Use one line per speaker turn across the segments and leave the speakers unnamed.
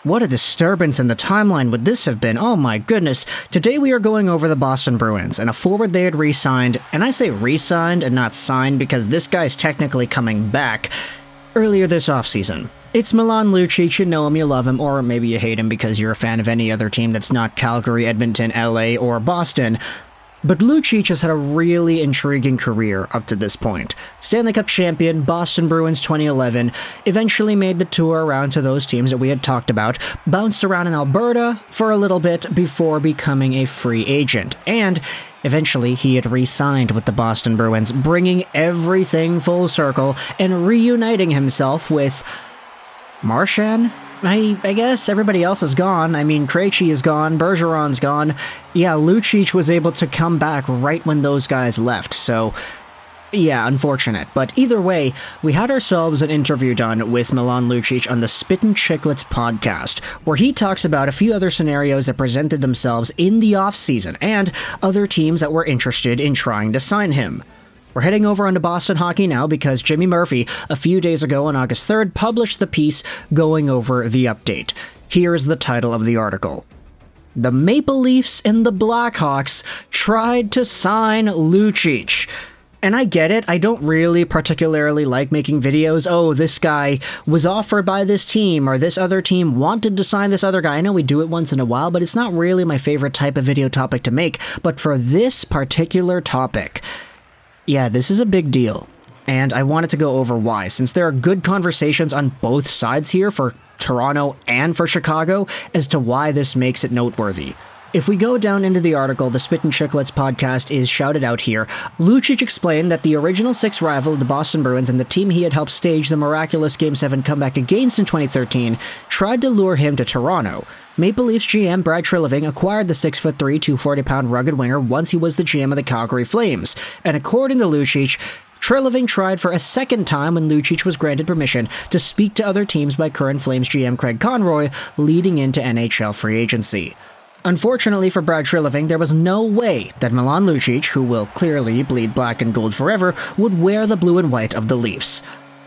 What a disturbance in the timeline would this have been? Oh my goodness. Today we are going over the Boston Bruins and a forward they had re-signed, and I say re-signed and not signed because this guy's technically coming back earlier this offseason. It's Milan Lucic. You know him, you love him, or maybe you hate him because you're a fan of any other team that's not Calgary, Edmonton, LA, or Boston. But Lucic has had a really intriguing career up to this point. Stanley Cup champion, Boston Bruins 2011, eventually made the tour around to those teams that we had talked about, bounced around in Alberta for a little bit before becoming a free agent, and eventually he had re-signed with the Boston Bruins, bringing everything full circle and reuniting himself with Marchand? I guess everybody else is gone. I mean, Krejci is gone, Bergeron's gone. Yeah, Lucic was able to come back right when those guys left, so yeah, unfortunate. But either way, we had ourselves an interview done with Milan Lucic on the Spittin' Chicklets podcast, where he talks about a few other scenarios that presented themselves in the offseason and other teams that were interested in trying to sign him. We're heading over onto Boston hockey now because Jimmy Murphy, a few days ago on August 3rd, published the piece going over the update. Here is the title of the article. The Maple Leafs and the Blackhawks tried to sign Lucic. And I get it, I don't really particularly like making videos, oh, this guy was offered by this team, or this other team wanted to sign this other guy. I know we do it once in a while, but it's not really my favorite type of video topic to make. But for this particular topic, yeah, this is a big deal, and I wanted to go over why, since there are good conversations on both sides here for Toronto and for Chicago as to why this makes it noteworthy. If we go down into the article, the Spittin' Chicklets podcast is shouted out here. Lucic explained that the original six rival of the Boston Bruins and the team he had helped stage the miraculous Game 7 comeback against in 2013 tried to lure him to Toronto. Maple Leafs GM Brad Treliving acquired the 6'3", 240-pound rugged winger once he was the GM of the Calgary Flames, and according to Lucic, Treliving tried for a second time when Lucic was granted permission to speak to other teams by current Flames GM Craig Conroy leading into NHL free agency. Unfortunately for Brad Treliving, there was no way that Milan Lucic, who will clearly bleed black and gold forever, would wear the blue and white of the Leafs.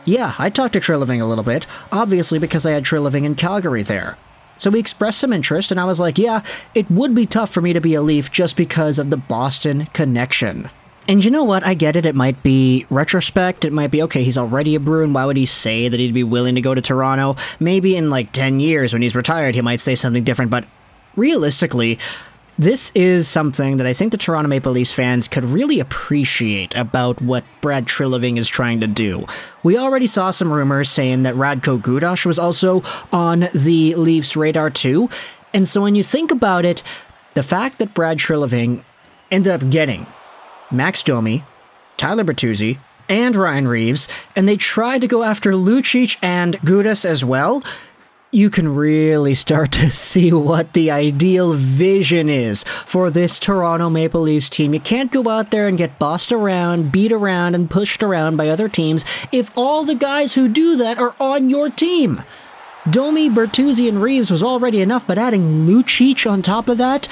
Yeah, I talked to Treliving a little bit, obviously because I had Treliving in Calgary there. So we expressed some interest, and I was like, yeah, it would be tough for me to be a Leaf just because of the Boston connection. And you know what, I get it, it might be retrospect, it might be, okay, he's already a Bruin, why would he say that he'd be willing to go to Toronto? Maybe in like 10 years when he's retired he might say something different, but realistically, this is something that I think the Toronto Maple Leafs fans could really appreciate about what Brad Treliving is trying to do. We already saw some rumors saying that Radko Gudas was also on the Leafs' radar too, and so when you think about it, the fact that Brad Treliving ended up getting Max Domi, Tyler Bertuzzi, and Ryan Reeves, and they tried to go after Lucic and Gudas as well, you can really start to see what the ideal vision is for this Toronto Maple Leafs team. You can't go out there and get bossed around, beat around, and pushed around by other teams if all the guys who do that are on your team. Domi, Bertuzzi, and Reeves was already enough, but adding Lucic on top of that?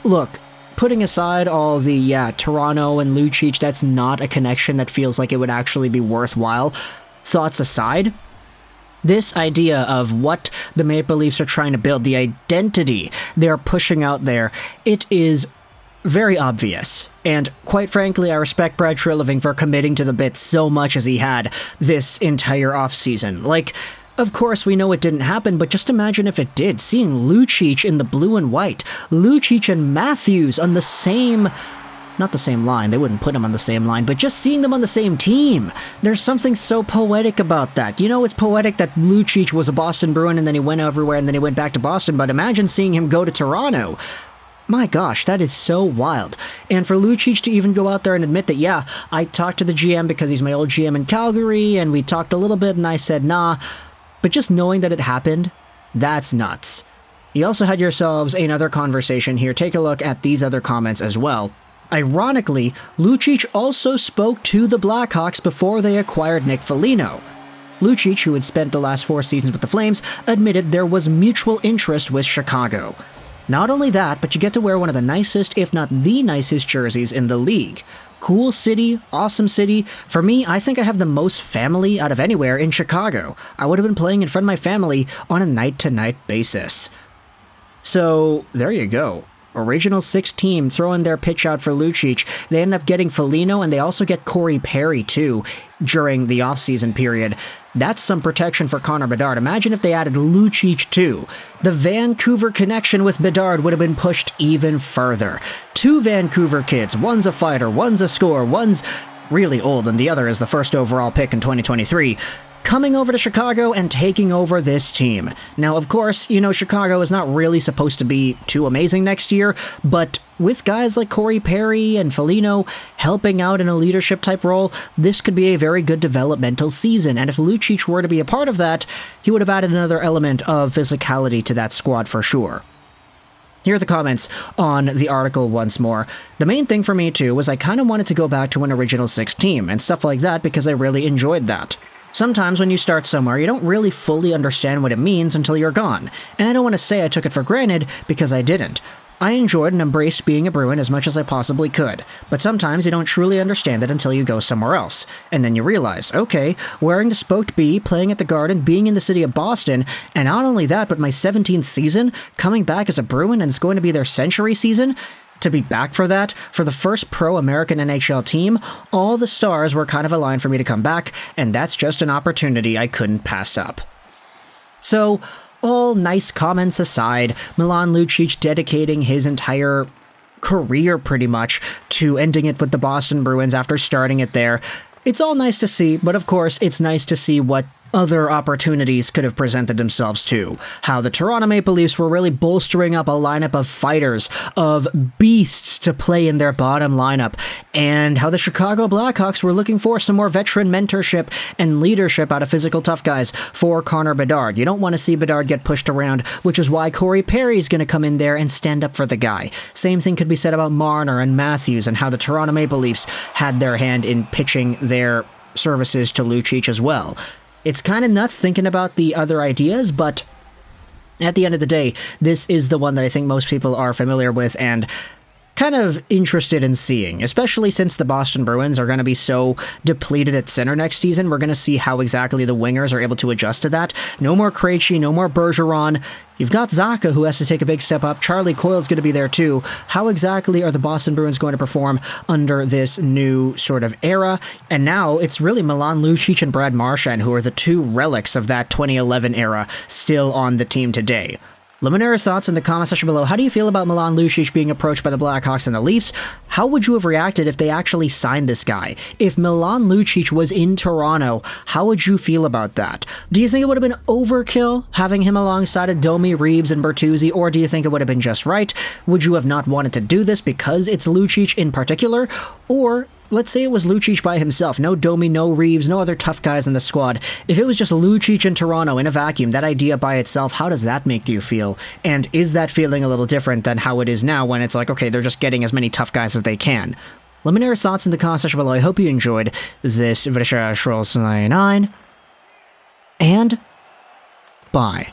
Look, putting aside all the, Toronto and Lucic, that's not a connection that feels like it would actually be worthwhile. Thoughts aside, this idea of what the Maple Leafs are trying to build, the identity they're pushing out there, it is very obvious. And quite frankly, I respect Brad Treliving for committing to the bit so much as he had this entire offseason. Like, of course, we know it didn't happen, but just imagine if it did. Seeing Lucic in the blue and white, Lucic and Matthews on the same... not the same line, they wouldn't put them on the same line, but just seeing them on the same team. There's something so poetic about that. You know, it's poetic that Lucic was a Boston Bruin and then he went everywhere and then he went back to Boston, but imagine seeing him go to Toronto. My gosh, that is so wild. And for Lucic to even go out there and admit that, yeah, I talked to the GM because he's my old GM in Calgary, and we talked a little bit and I said, nah, but just knowing that it happened, that's nuts. You also had yourselves another conversation here. Take a look at these other comments as well. Ironically, Lucic also spoke to the Blackhawks before they acquired Nick Foligno. Lucic, who had spent the last 4 seasons with the Flames, admitted there was mutual interest with Chicago. Not only that, but you get to wear one of the nicest, if not the nicest jerseys in the league. Cool city, awesome city. For me, I think I have the most family out of anywhere in Chicago. I would have been playing in front of my family on a night-to-night basis. So, there you go. Original 6 team throwing their pitch out for Lucic. They end up getting Foligno, and they also get Corey Perry, too, during the offseason period. That's some protection for Connor Bedard. Imagine if they added Lucic, too. The Vancouver connection with Bedard would have been pushed even further. 2 Vancouver kids. One's a fighter, one's a scorer, one's really old, and the other is the first overall pick in 2023. Coming over to Chicago and taking over this team. Now, of course, you know, Chicago is not really supposed to be too amazing next year, but with guys like Corey Perry and Foligno helping out in a leadership-type role, this could be a very good developmental season, and if Lucic were to be a part of that, he would have added another element of physicality to that squad for sure. Here are the comments on the article once more. The main thing for me, too, was I kind of wanted to go back to an original 6 team and stuff like that because I really enjoyed that. Sometimes when you start somewhere, you don't really fully understand what it means until you're gone, and I don't want to say I took it for granted because I didn't. I enjoyed and embraced being a Bruin as much as I possibly could, but sometimes you don't truly understand it until you go somewhere else, and then you realize, okay, wearing the spoked B, playing at the Garden, being in the city of Boston, and not only that, but my 17th season, coming back as a Bruin, and it's going to be their century season. To be back for that, for the first pro-American NHL team, all the stars were kind of aligned for me to come back, and that's just an opportunity I couldn't pass up. So, all nice comments aside, Milan Lucic dedicating his entire career pretty much to ending it with the Boston Bruins after starting it there. It's all nice to see, but of course, it's nice to see what other opportunities could have presented themselves too. How the Toronto Maple Leafs were really bolstering up a lineup of fighters, of beasts to play in their bottom lineup, and how the Chicago Blackhawks were looking for some more veteran mentorship and leadership out of physical tough guys for Connor Bedard. You don't want to see Bedard get pushed around, which is why Corey Perry's going to come in there and stand up for the guy. Same thing could be said about Marner and Matthews and how the Toronto Maple Leafs had their hand in pitching their services to Lucic as well. It's kind of nuts thinking about the other ideas, but at the end of the day, this is the one that I think most people are familiar with and kind of interested in seeing, especially since the Boston Bruins are going to be so depleted at center next season. We're going to see how exactly the wingers are able to adjust to that. No more Krejci, no more Bergeron. You've got Zacha, who has to take a big step up. Charlie Coyle's going to be there too. How exactly are the Boston Bruins going to perform under this new sort of era? And now it's really Milan Lucic and Brad Marchand, who are the 2 relics of that 2011 era, still on the team today. Let me know your thoughts in the comment section below. How do you feel about Milan Lucic being approached by the Blackhawks and the Leafs? How would you have reacted if they actually signed this guy? If Milan Lucic was in Toronto, how would you feel about that? Do you think it would have been overkill having him alongside of Domi, Reeves, and Bertuzzi, or do you think it would have been just right? Would you have not wanted to do this because it's Lucic in particular? Or let's say it was Lucic by himself, no Domi, no Reeves, no other tough guys in the squad. If it was just Lucic in Toronto in a vacuum, that idea by itself, how does that make you feel? And is that feeling a little different than how it is now when it's like, okay, they're just getting as many tough guys as they can? Let me know your thoughts in the comment section below. I hope you enjoyed this video. And bye.